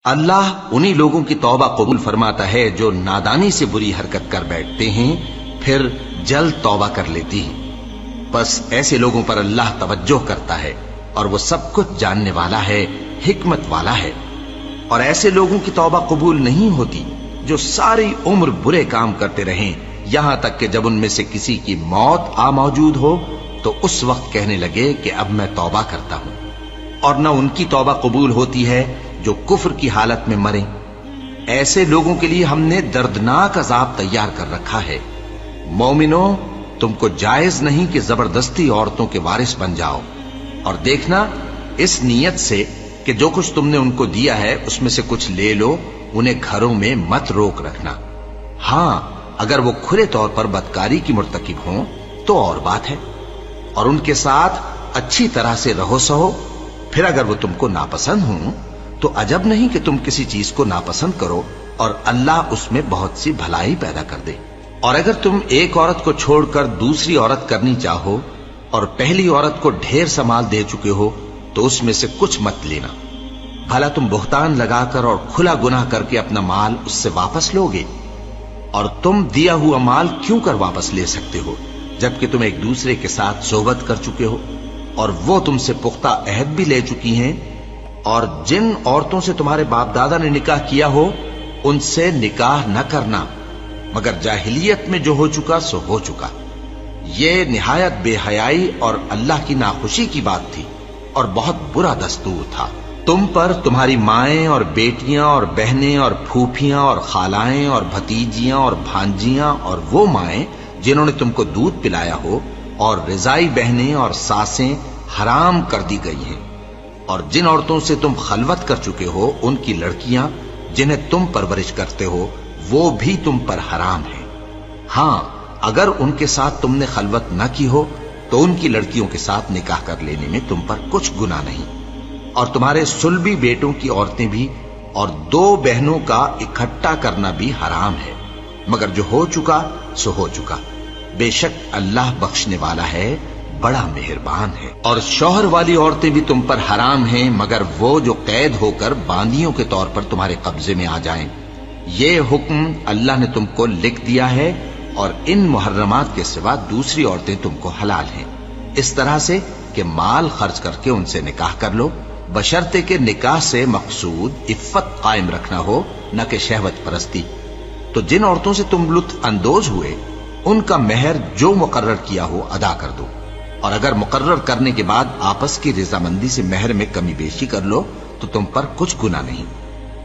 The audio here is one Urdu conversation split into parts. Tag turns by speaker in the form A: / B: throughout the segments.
A: اللہ انہی لوگوں کی توبہ قبول فرماتا ہے جو نادانی سے بری حرکت کر بیٹھتے ہیں پھر جلد توبہ کر لیتی ہیں، بس ایسے لوگوں پر اللہ توجہ کرتا ہے اور وہ سب کچھ جاننے والا ہے، حکمت والا ہے۔ اور ایسے لوگوں کی توبہ قبول نہیں ہوتی جو ساری عمر برے کام کرتے رہیں، یہاں تک کہ جب ان میں سے کسی کی موت آ موجود ہو تو اس وقت کہنے لگے کہ اب میں توبہ کرتا ہوں۔ اور نہ ان کی توبہ قبول ہوتی ہے جو کفر کی حالت میں مریں۔ ایسے لوگوں کے لیے ہم نے دردناک عذاب تیار کر رکھا ہے۔ مومنوں، تم کو جائز نہیں کہ زبردستی عورتوں کے وارث بن جاؤ، اور دیکھنا اس نیت سے کہ جو کچھ تم نے ان کو دیا ہے اس میں سے کچھ لے لو، انہیں گھروں میں مت روک رکھنا۔ ہاں، اگر وہ کھلے طور پر بدکاری کی مرتکب ہوں تو اور بات ہے، اور ان کے ساتھ اچھی طرح سے رہو سہو۔ پھر اگر وہ تم کو ناپسند ہوں تو عجب نہیں کہ تم کسی چیز کو ناپسند کرو اور اللہ اس میں بہت سی بھلائی پیدا کر دے۔ اور اگر تم ایک عورت کو چھوڑ کر دوسری عورت کرنی چاہو اور پہلی عورت کو ڈھیر سا مال دے چکے ہو تو اس میں سے کچھ مت لینا، بھلا تم بہتان لگا کر اور کھلا گناہ کر کے اپنا مال اس سے واپس لو گے؟ اور تم دیا ہوا مال کیوں کر واپس لے سکتے ہو جبکہ تم ایک دوسرے کے ساتھ صحبت کر چکے ہو اور وہ تم سے پختہ عہد بھی لے چکی ہیں؟ اور جن عورتوں سے تمہارے باپ دادا نے نکاح کیا ہو ان سے نکاح نہ کرنا مگر جاہلیت میں جو ہو چکا سو ہو چکا۔ یہ نہایت بے حیائی اور اللہ کی ناخوشی کی بات تھی اور بہت برا دستور تھا۔ تم پر تمہاری مائیں اور بیٹیاں اور بہنیں اور پھوپھیاں اور خالائیں اور بھتیجیاں اور بھانجیاں اور وہ مائیں جنہوں نے تم کو دودھ پلایا ہو اور رضائی بہنیں اور ساسیں حرام کر دی گئی ہیں، اور جن عورتوں سے تم خلوت کر چکے ہو ان کی لڑکیاں جنہیں تم پرورش کرتے ہو وہ بھی تم پر حرام ہیں۔ ہاں، اگر ان کے ساتھ تم نے خلوت نہ کی ہو تو ان کی لڑکیوں کے ساتھ نکاح کر لینے میں تم پر کچھ گناہ نہیں۔ اور تمہارے صلبی بیٹوں کی عورتیں بھی اور دو بہنوں کا اکٹھا کرنا بھی حرام ہے، مگر جو ہو چکا سو ہو چکا۔ بے شک اللہ بخشنے والا ہے، بڑا مہربان ہے۔ اور شوہر والی عورتیں بھی تم پر حرام ہیں مگر وہ جو قید ہو کر باندیوں کے طور پر تمہارے قبضے میں آ جائیں۔ یہ حکم اللہ نے تم کو لکھ دیا ہے، اور ان محرمات کے سوا دوسری عورتیں تم کو حلال ہیں، اس طرح سے کہ مال خرچ کر کے ان سے نکاح کر لو، بشرطے کہ نکاح سے مقصود عفت قائم رکھنا ہو نہ کہ شہوت پرستی۔ تو جن عورتوں سے تم لطف اندوز ہوئے ان کا مہر جو مقرر کیا ہو ادا کر دو، اور اگر مقرر کرنے کے بعد آپس کی رضامندی سے مہر میں کمی بیشی کر لو تو تم پر کچھ گناہ نہیں۔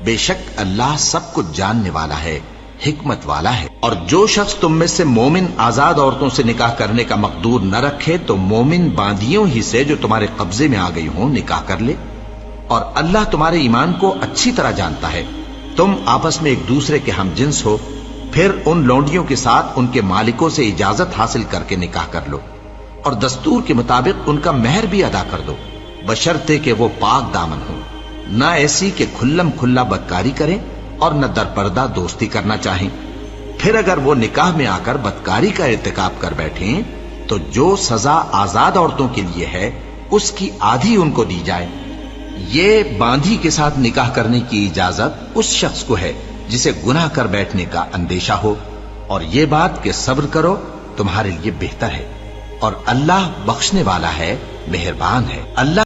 A: بے شک اللہ سب کچھ جاننے والا ہے، حکمت والا ہے۔ اور جو شخص تم میں سے مومن آزاد عورتوں سے نکاح کرنے کا مقدور نہ رکھے تو مومن باندیوں ہی سے جو تمہارے قبضے میں آ گئی ہوں نکاح کر لے، اور اللہ تمہارے ایمان کو اچھی طرح جانتا ہے۔ تم آپس میں ایک دوسرے کے ہم جنس ہو، پھر ان لونڈیوں کے ساتھ ان کے مالکوں سے اجازت حاصل کر کے نکاح کر لو، اور دستور کے مطابق ان کا مہر بھی ادا کر دو، بشرطے کہ وہ پاک دامن ہو، نہ ایسی کہ کھلم کھلا بدکاری کریں اور نہ درپردہ دوستی کرنا چاہیں۔ پھر اگر وہ نکاح میں آ کر بدکاری کا ارتکاب کر بیٹھیں تو جو سزا آزاد عورتوں کے لیے ہے اس کی آدھی ان کو دی جائے۔ یہ باندھی کے ساتھ نکاح کرنے کی اجازت اس شخص کو ہے جسے گناہ کر بیٹھنے کا اندیشہ ہو، اور یہ بات کہ صبر کرو تمہارے لیے بہتر ہے، اور اللہ بخشنے والا ہے، مہربان ہے۔ اللہ